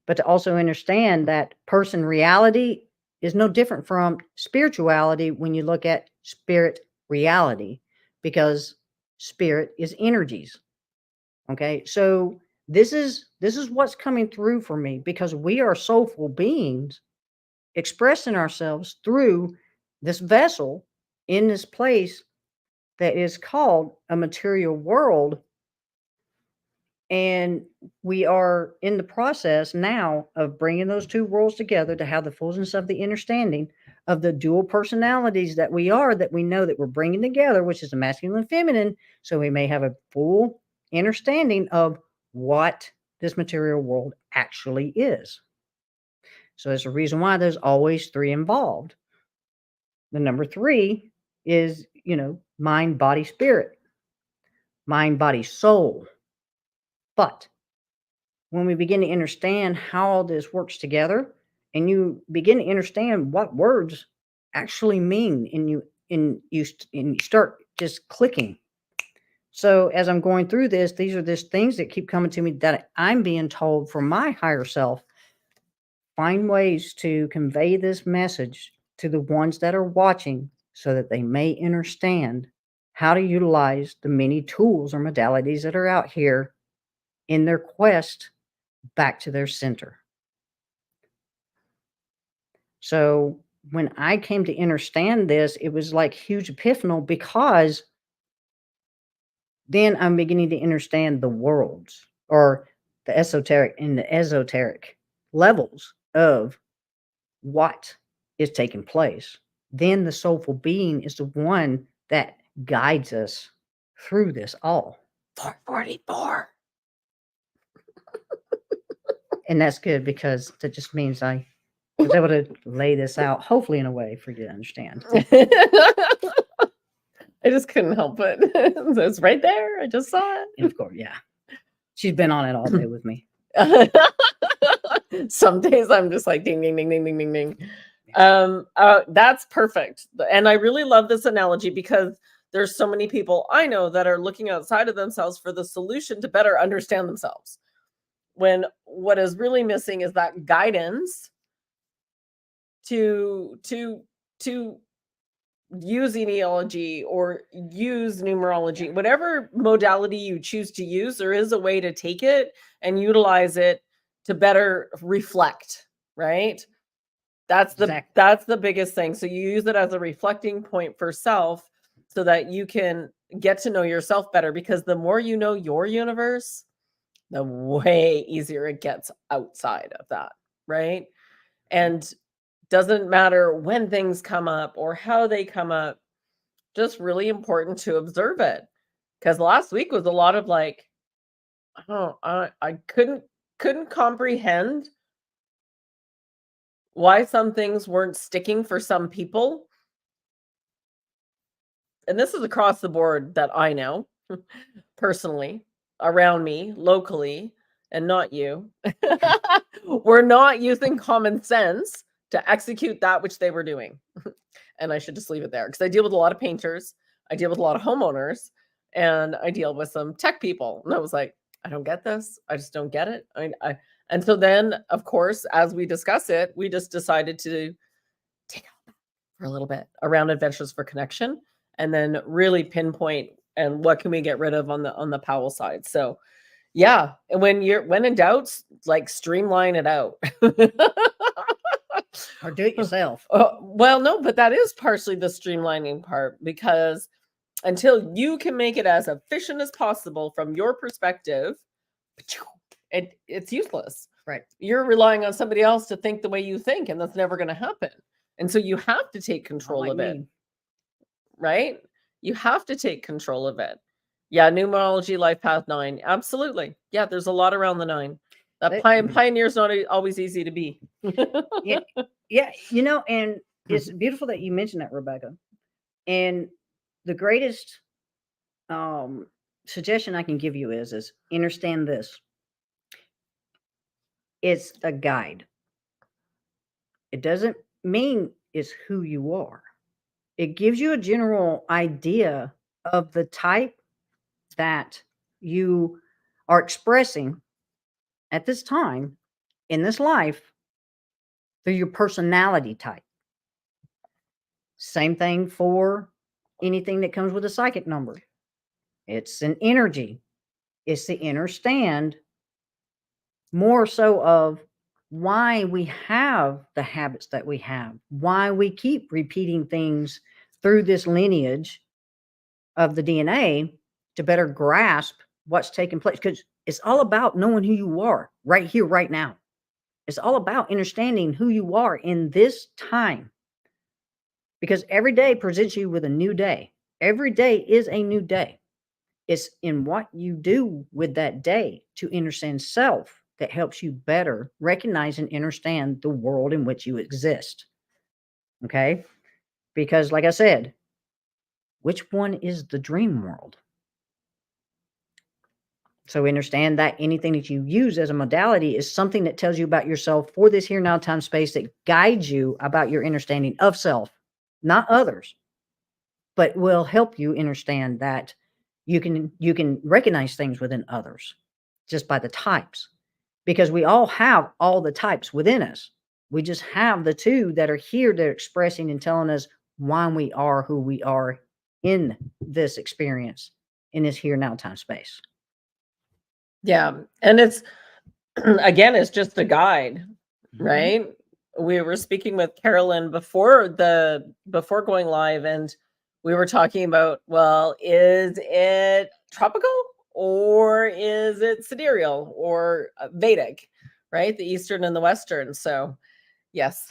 But to also understand that person reality is no different from spirituality when you look at spirit reality, because spirit is energies. Okay. So this is what's coming through for me, because we are soulful beings expressing ourselves through this vessel in this place that is called a material world. And we are in the process now of bringing those two worlds together to have the fullness of the understanding of the dual personalities that we are, that we know that we're bringing together, which is the masculine and feminine. So we may have a full understanding of what this material world actually is. So there's a reason why there's always three involved. The number three is, mind, body, spirit, mind, body, soul. But when we begin to understand how all this works together, and you begin to understand what words actually mean, and you start just clicking. So as I'm going through this, these are just things that keep coming to me that I'm being told from my higher self. Find ways to convey this message to the ones that are watching so that they may understand how to utilize the many tools or modalities that are out here in their quest back to their center. So when I came to understand this, it was like huge epiphanal, because then I'm beginning to understand the worlds, or the esoteric and the esoteric levels of what is taking place. Then the soulful being is the one that guides us through this all. 444. And that's good, because that just means I was able to lay this out, hopefully in a way for you to understand. I just couldn't help it. It's right there. I just saw it. And of course, yeah. She's been on it all day with me. Some days I'm just like ding, ding, ding, ding, ding, ding, ding. That's perfect. And I really love this analogy, because there's so many people I know that are looking outside of themselves for the solution to better understand themselves, when what is really missing is that guidance to use etiology or use numerology, whatever modality you choose to use. There is a way to take it and utilize it to better reflect, right? That's the biggest thing. So you use it as a reflecting point for self, so that you can get to know yourself better, because the more you know your universe, the way easier it gets outside of that, right? And doesn't matter when things come up or how they come up, just really important to observe it. Because last week was a lot of like, oh, I couldn't comprehend why some things weren't sticking for some people. And this is across the board that I know personally, around me, locally, and not you. We're not using common sense to execute that which they were doing. And I should just leave it there, because I deal with a lot of painters, I deal with a lot of homeowners, and I deal with some tech people. And I was like, I don't get this. I just don't get it. And so then, of course, as we discuss it, we just decided to take it for a little bit around Adventures for Connection, and then really pinpoint and what can we get rid of on the Powell side. So yeah, and when in doubt, like streamline it out. Or do it yourself. Well, no, but that is partially the streamlining part, because until you can make it as efficient as possible from your perspective, it's useless. Right. You're relying on somebody else to think the way you think, and that's never going to happen. And so you have to take control of it, right? You have to take control of it. Yeah, numerology, life path 9. Absolutely. Yeah, there's a lot around the 9. A They, pioneer's not always easy to be. yeah, yeah, and it's beautiful that you mentioned that, Rebecca. And the greatest suggestion I can give you is understand this. It's a guide. It doesn't mean it's who you are. It gives you a general idea of the type that you are expressing at this time in this life through your personality type. Same thing for anything that comes with a psychic number. It's an energy. It's to understand more so of why we have the habits that we have, why we keep repeating things through this lineage of the DNA to better grasp what's taking place. Because it's all about knowing who you are right here, right now. It's all about understanding who you are in this time. Because every day presents you with a new day. Every day is a new day. It's in what you do with that day to understand self that helps you better recognize and understand the world in which you exist. Okay? Because, like I said, which one is the dream world? So understand that anything that you use as a modality is something that tells you about yourself for this here, now, time, space, that guides you about your understanding of self, not others, but will help you understand that you can recognize things within others just by the types, because we all have all the types within us. We just have the two that are here, that are expressing and telling us why we are who we are in this experience, in this here, now, time, space. Yeah. And it's, again, it's just a guide, Mhm. right? We were speaking with Carolyn before going live, and we were talking about, well, is it tropical or is it sidereal or Vedic, right? The Eastern and the Western. So, yes.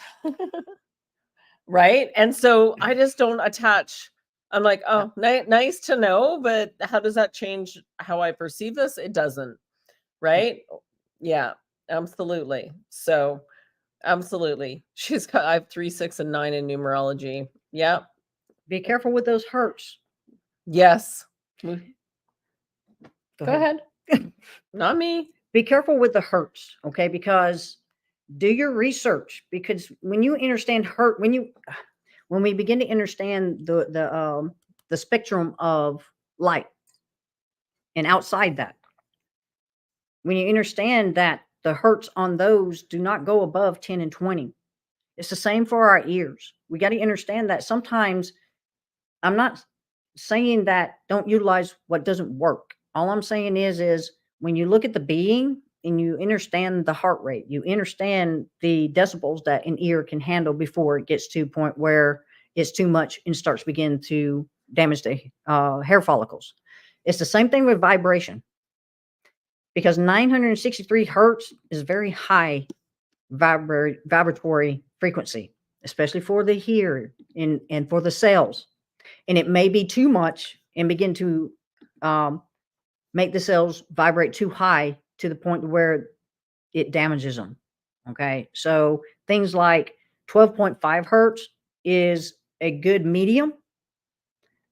Right? And so I just don't attach. I'm like, Yeah. oh, nice to know, but how does that change how I perceive this? It doesn't, right? Yeah, absolutely. So, absolutely. I have 3, 6, and 9 in numerology. Yeah. Be careful with those hurts. Yes. Go Go ahead. Not me. Be careful with the hurts, okay? Because do your research. Because when you understand hurt, when we begin to understand the spectrum of light, and outside that, when you understand that the hurts on those do not go above 10 and 20, it's the same for our ears. We got to understand that sometimes, I'm not saying that don't utilize what doesn't work. All I'm saying is when you look at the being and you understand the heart rate, you understand the decibels that an ear can handle before it gets to a point where it's too much and starts begin to damage the hair follicles. It's the same thing with vibration, because 963 hertz is very high vibratory frequency, especially for the hear and for the cells. And it may be too much and begin to make the cells vibrate too high to the point where it damages them. Okay. So things like 12.5 hertz is a good medium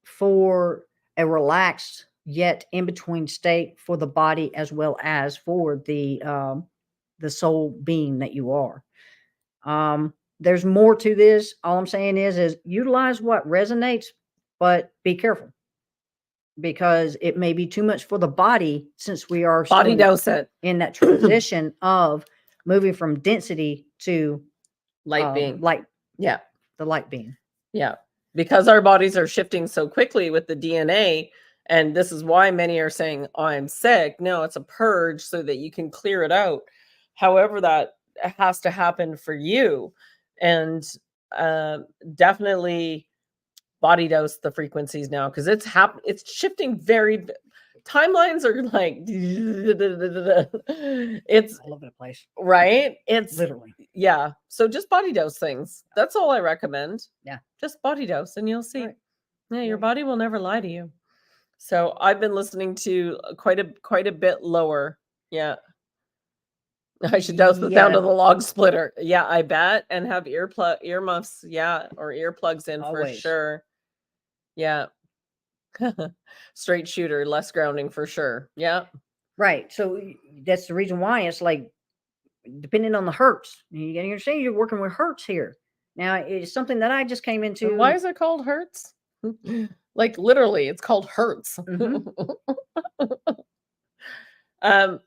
for a relaxed yet in between state for the body, as well as for the soul being that you are. There's more to this. All I'm saying is utilize what resonates, but be careful, because it may be too much for the body, since we are Body still dose it. in that transition of moving from density to Light being. light, Yeah. the light being. Yeah. Because our bodies are shifting so quickly with the DNA. And this is why many are saying, oh, I'm sick. No, it's a purge so that you can clear it out. However, that has to happen for you. And definitely body dose the frequencies now, because it's shifting very. Timelines are like it's All over the place, right. It's literally. yeah. So just body dose things. That's all I recommend. Yeah. Just body dose and you'll see. Right. Yeah, your Yeah. body will never lie to you. So I've been listening to quite a bit lower. Yeah. I should douse the sound Yeah, of the log splitter. Yeah, I bet. And have earmuffs, yeah, or earplugs in for always. sure. Yeah. Straight shooter, less grounding for sure. Yeah. Right. So that's the reason why it's like depending on the hertz. You gotta understand you're working with hertz here. Now it's something that I just came And why into. is it called Hertz? Like literally, it's called Hertz. Mhm. Um,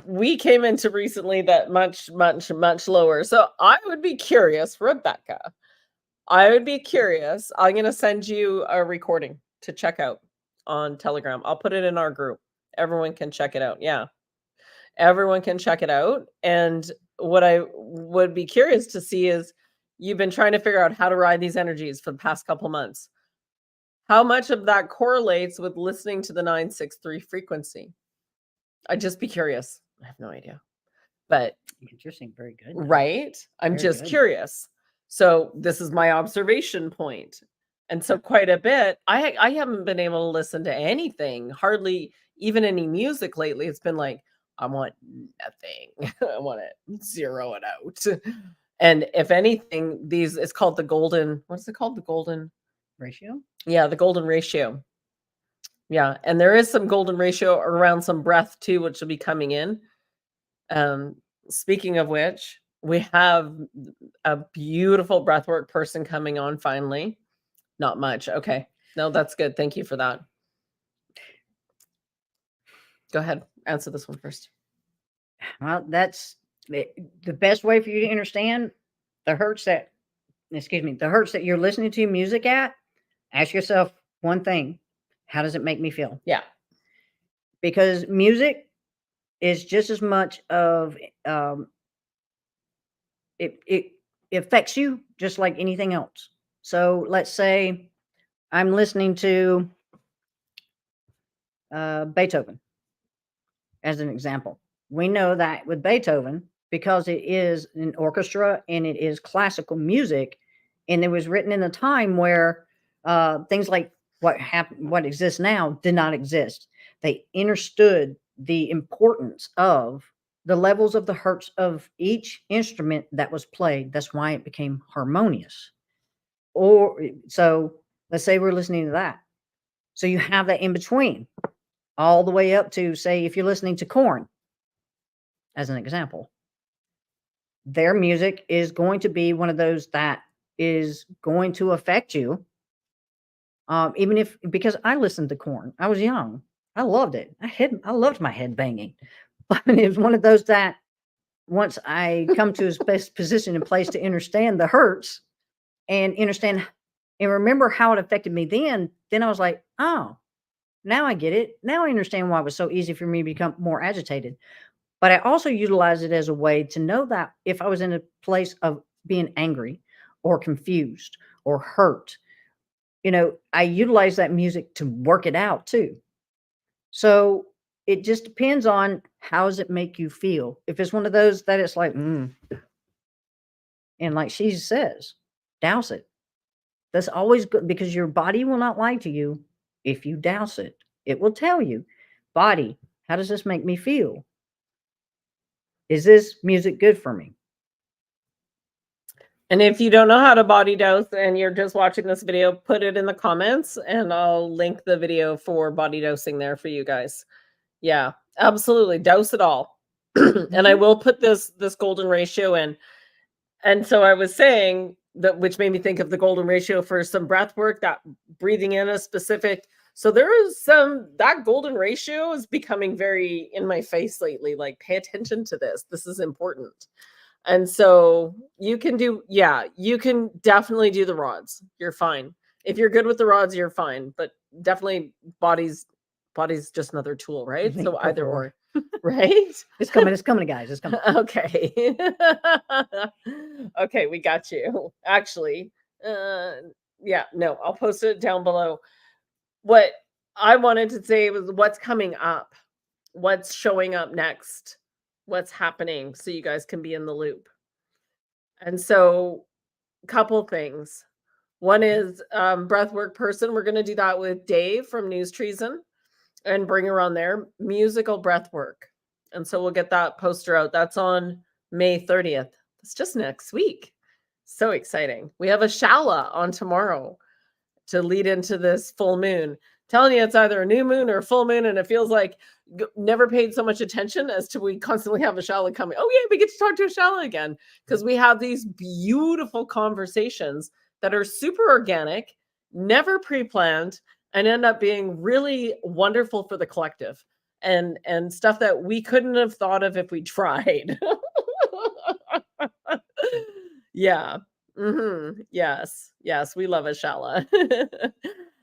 we came into recently that much lower. So I would be curious, Rebecca. I would be curious. I'm gonna send you a recording to check out on Telegram. I'll put it in our group. Everyone can check it out. Yeah. Everyone can check it out. And what I would be curious to see is you've been trying to figure out how to ride these energies for the past couple months. How much of that correlates with listening to the 963 frequency? I'd just be curious. I have no idea. But Interesting. Very good. right? I'm Very just good. curious. So this is my observation point. And so quite a bit, I haven't been able to listen to anything, hardly even any music lately. It's been like, I want nothing. I want to zero it out. And if anything, these it's called the golden, what's it called? The golden, Ratio. yeah, the golden ratio. Yeah. And there is some golden ratio around some breath too, which will be coming in. Um, Speaking of which, we have a beautiful breathwork person coming on finally. Not much. Okay. No, that's good. Thank you for that. Go ahead. Answer this one first. Well, that's the best way for you to understand the hertz that, excuse me, the hertz that you're listening to music at. Ask yourself one thing: how does it make me feel? Yeah. Because music is just as much of um, it affects you just like anything else. So let's say I'm listening to Beethoven as an example. We know that with Beethoven, because it is an orchestra and it is classical music, and it was written in a time where things like what exists now, did not exist. They understood the importance of the levels of the hertz of each instrument that was played. That's why it became harmonious. Or so let's say we're listening to that. So you have that in between, all the way up to, say, if you're listening to Korn, as an example, their music is going to be one of those that is going to affect you. Even if, because I listened to Korn, I was young, I loved it. I loved my head banging, but it was one of those that once I come to a position and place to understand the hertz and understand and remember how it affected me then I was like, oh, now I get it. Now I understand why it was so easy for me to become more agitated. But I also utilize it as a way to know that if I was in a place of being angry or confused or hurt, I utilize that music to work it out too. So it just depends on how does it make you feel. If it's one of those that it's like, and like she says, douse it. That's always good because your body will not lie to you if you douse it. It will tell you, body, how does this make me feel? Is this music good for me? And if you don't know how to body dose and you're just watching this video, put it in the comments and I'll link the video for body dosing there for you guys. Yeah, absolutely. Dose it all. And I will put this golden ratio in. And so I was saying that, which made me think of the golden ratio for some breath work, that breathing in a specific. So there is that golden ratio is becoming very in my face lately. Like, pay attention to this. This is important. And so you can you can definitely do the rods. You're fine. If you're good with the rods, you're fine. But definitely body's just another tool, right? So either or, right? It's coming, guys. It's coming. Okay. Okay, we got you. Actually, yeah, no, I'll post it down below. What I wanted to say was what's coming up, what's showing up next, what's happening, so you guys can be in the loop. And so, couple things. One is breathwork person. We're going to do that with Dave from News Treason and bring her on there. Musical breathwork. And so we'll get that poster out. That's on May 30th. It's just next week. So exciting. We have a Shala on tomorrow to lead into this full moon. Telling you it's either a new moon or a full moon, and it feels like never paid so much attention as to we constantly have a Shala coming. Oh yeah, we get to talk to a Shala again because we have these beautiful conversations that are super organic, never pre-planned, and end up being really wonderful for the collective and stuff that we couldn't have thought of if we tried. Yeah. Yes. Yes. We love Ashala.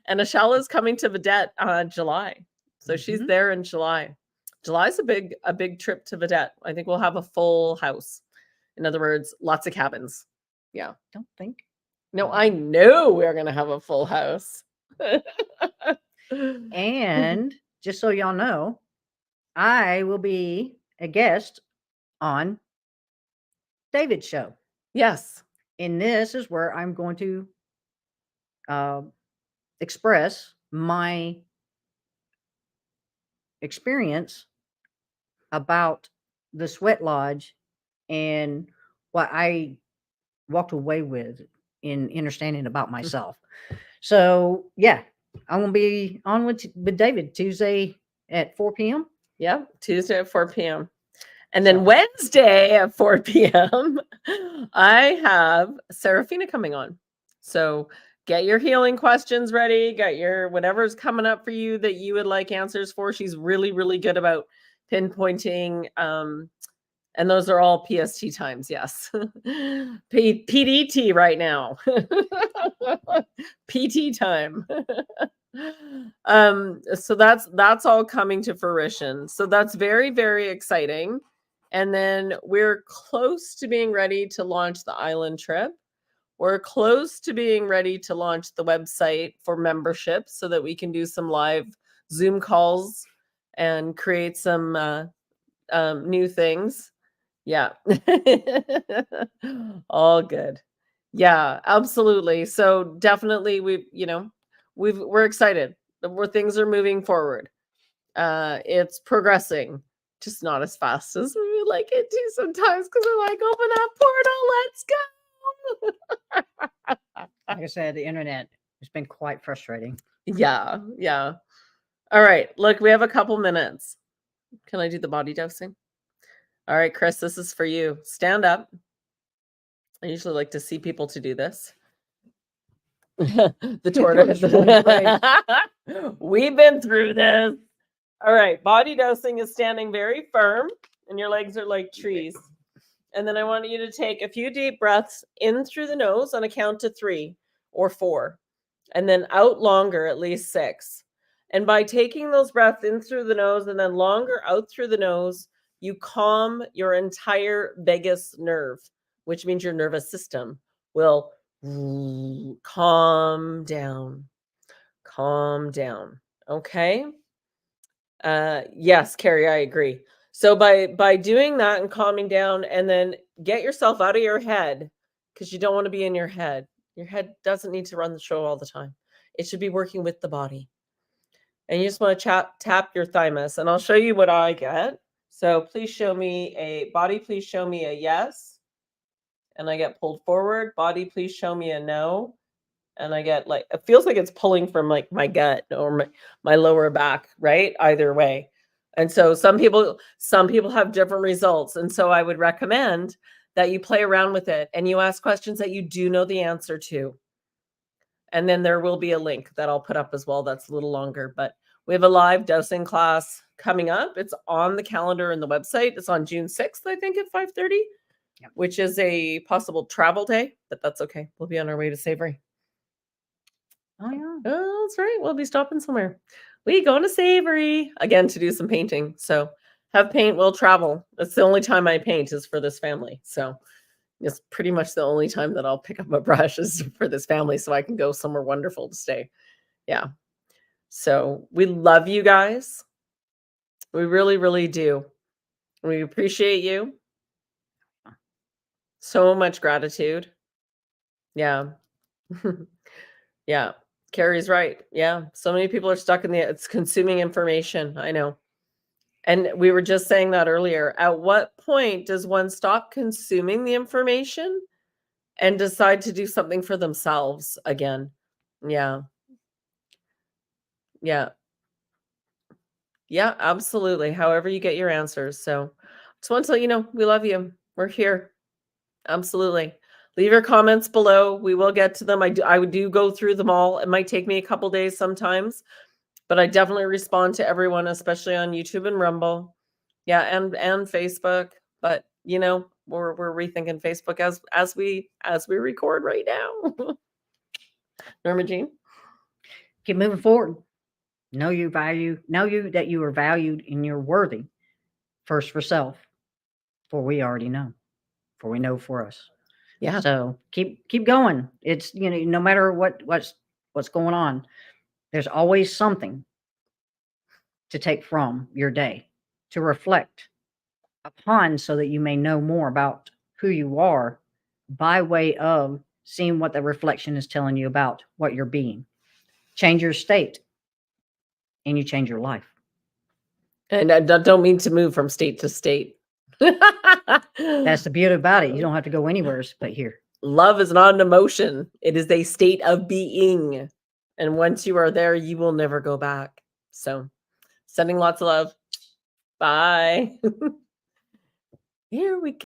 And Ashala is coming to Vedette July. So she's there in July. July's a big trip to Vedette. I think we'll have a full house. In other words, lots of cabins. Yeah. Don't think. No, I know we're gonna have a full house. And just so y'all know, I will be a guest on David's show. Yes. And this is where I'm going to express my experience about the sweat lodge and what I walked away with in understanding about myself. So yeah, I'm gonna be on with David Tuesday at 4 p.m. Yeah, Tuesday at 4 p.m. And then Wednesday at 4 p.m., I have Serafina coming on. So get your healing questions ready. Get your whatever's coming up for you that you would like answers for. She's really, really good about pinpointing. And those are all PST times. Yes. PDT right now. PT time. So that's all coming to fruition. So that's very, very exciting. And then we're close to being ready to launch the island trip. We're close to being ready to launch the website for memberships so that we can do some live Zoom calls and create some new things. Yeah. All good. Yeah, absolutely. So definitely we're excited. Where things are moving forward. It's progressing, just not as fast as we would like it to sometimes because we're like, open that portal, let's go. Like I said, the internet has been quite frustrating. Yeah, yeah. All right, look, we have a couple minutes. Can I do the body dosing? All right, Chris, this is for you. Stand up. I usually like to see people to do this. The tortoise. We've been through this. All right, body dosing is standing very firm, and your legs are like trees. And then I want you to take a few deep breaths in through the nose on a count to 3 or 4, and then out longer, at least 6. And by taking those breaths in through the nose and then longer out through the nose, you calm your entire vagus nerve, which means your nervous system will calm down. Calm down. Okay? Yes, Carrie, I agree. So by doing that and calming down, and then get yourself out of your head, because you don't want to be in your head. Your head doesn't need to run the show all the time. It should be working with the body. And you just want to tap your thymus, and I'll show you what I get. So please show me a body. Please show me a yes, and I get pulled forward. Body, please show me a no, and I get like, it feels like it's pulling from like my gut or my lower back, right? Either way. And so some people have different results. And so I would recommend that you play around with it and you ask questions that you do know the answer to. And then there will be a link that I'll put up as well. That's a little longer, but we have a live dosing class coming up. It's on the calendar and the website. It's on June 6th, I think, at 5:30, which is a possible travel day, but that's okay. We'll be on our way to Savory. Oh yeah. Oh, that's right. We'll be stopping somewhere. We going to Savory again to do some painting. So have paint, we'll travel. That's the only time I paint is for this family. So it's pretty much the only time that I'll pick up a brush is for this family so I can go somewhere wonderful to stay. Yeah. So we love you guys. We really, really do. We appreciate you. So much gratitude. Yeah. Yeah. Carrie's right. Yeah. So many people are stuck in it's consuming information. I know. And we were just saying that earlier. At what point does one stop consuming the information and decide to do something for themselves again? Yeah. Yeah. Yeah, absolutely. However you get your answers. So just want to let you know we love you. We're here. Absolutely. Leave your comments below. We will get to them. I do go through them all. It might take me a couple days sometimes, but I definitely respond to everyone, especially on YouTube and Rumble. Yeah, and Facebook. But we're rethinking Facebook as we record right now. Norma Jean? Keep moving forward. Know you that you are valued and you're worthy. First for self, for we already know, for we know for us. Yeah. So keep going. It's no matter what's going on, there's always something to take from your day, to reflect upon, so that you may know more about who you are by way of seeing what the reflection is telling you about what you're being. Change your state and you change your life. And I don't mean to move from state to state. That's the beauty about it. You don't have to go anywhere but here. Love is not an emotion. It is a state of being. And once you are there, you will never go back. So, sending lots of love. Bye. Here we go.